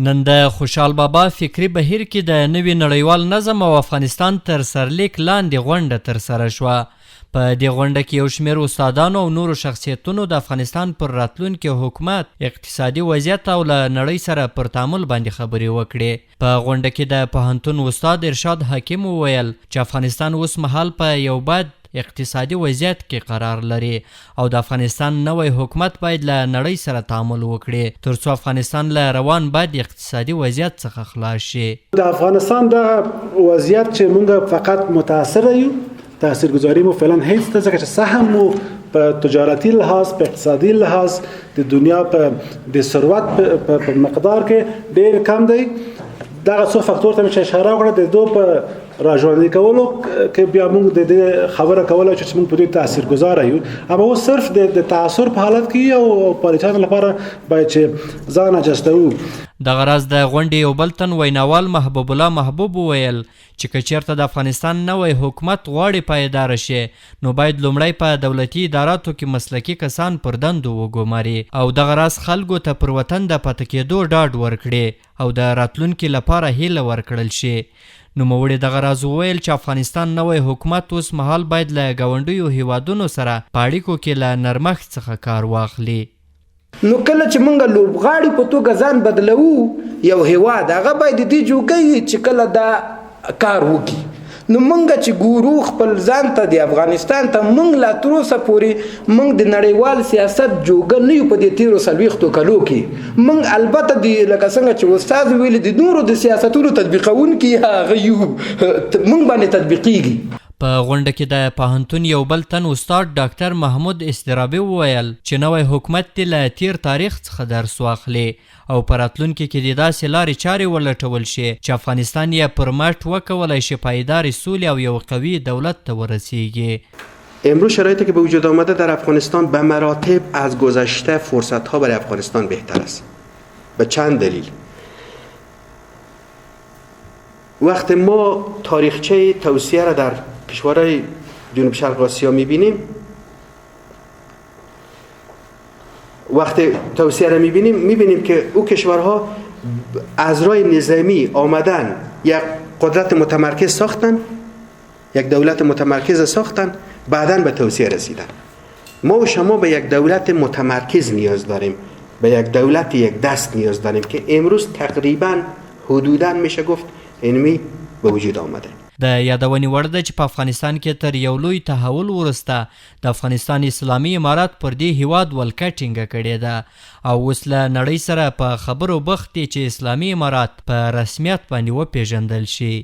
نن د خوشال بابا فکري بهیر کې د نوي نړیوال نظم او افغانستان ترسره لاندې غونډه ترسره شوه. په دې غونډه کې یو شمېر استادانو او نورو شخصیتونو د افغانستان پر راتلونکي حکومت، اقتصادي وضعیت او له نړۍ سره پر تعامل باندې خبرې وکړې. په غونډه کې د پوهنتون استاد ارشاد حکیم وویل چې افغانستان اوس مهال په یو بد اقتصادي وضعیت کې قرار لري او د افغانستان نوی حکومت باید له نړۍ سره تعامل وکړي ترڅو افغانستان له روان بد اقتصادي وضعیت څخه خلاص شي. د افغانستان د وضعیت چې موږ فقط متاثر یو، تاثیرگذاری مو فعلا هیڅ ته، ځکه چې سهم مو په تجارتي لحاظ، په اقتصادي لحاظ د دنیا په د ثروت په مقدار کې ډېر کم دی. دغه څو فاکتور ته چې اشاره وکړه د دوه په راژوندي کولو کې بیا موږ د دې خبره کوله چې موږ په دې تاثیرګذار یو، اما اوس صرف د تاثر په حالت کې او پالیټانو لپاره باید چې ځان اجستو. دغه راز د غونډې یو بل تن ویناوال محبوب الله محبوب وویل چې که چېرته د افغانستان نوی حکومت غواړي پایداره شي نو باید لومړی په دولتي اداراتو کې مسلکي کسان پر دندو وګوماري او دغه راز خلکو ته پر وطن د پاتې کېدو ډاډ ورکړي او د راتلونکي لپاره هیله ورکړل شي. نوموړي دغه راز وویل چې افغانستان نوی حکومت اوس مهال باید له ګاونډیو هیوادونو سره په اړیکو کې له نرمښت څخه کار واخلي. نو کله چې مونږ لوبغاړي په توګه ځان بدلو یو هیواد، هغه باید دې جوګي چې کله دا کار وکړي. نو مونږ چې ګورو خپل ځان ته د افغانستان ته، مونږ لا تر اوسه پورې مونږ د نړیوال سیاست جوګه نه یو په دې تیرو څلوېښتو کلو کې. مونږ البته د لکه څنګه چې استاد ویلي د نورو د سیاستونو تطبیقونکي هغه یو، مونږ باندې تطبیقیږي. په غونډه کې د پوهنتون یو بل تن استاد ډاکټر محمود استرابي وویل چې نوی حکومت دې له تیر تاریخ څخه درس واخلي او په راتلونکي کې د داسې لارې چارې ولټول شي چې افغانستان یې پر مټ وکولی شي پایدارې سولې او یو قوي دولت ته ورسیږي. امروز شرایطی که به وجود آمده در افغانستان به مراتب از گذشته فرصت‌ها برای افغانستان بهتر است. به چند دلیل. وقتی ما تاریخچه توسعه را در کشورهای جنوب شرق آسیا می‌بینیم، وقتی توسعه را می‌بینیم که او کشورها از راه نظامی آمدن یک قدرت متمرکز ساختن، یک دولت متمرکز ساختن، بعداً به توسعه رسیدن. ما و شما به یک دولت متمرکز نیاز داریم، به یک دولت یک دست نیاز داریم که امروز تقریباً حدوداً میشه گفت علمی به وجود آمده. د یادونې وړ ده چې په افغانستان کې تر یو لوی تحول وروسته د افغانستان اسلامي امارات پر دې هیواد ولکه ټینګه کړې ده او اوس له نړۍ سره په خبرو بوخت دی چې اسلامي امارات په رسمیت باندې وپېژندل شي.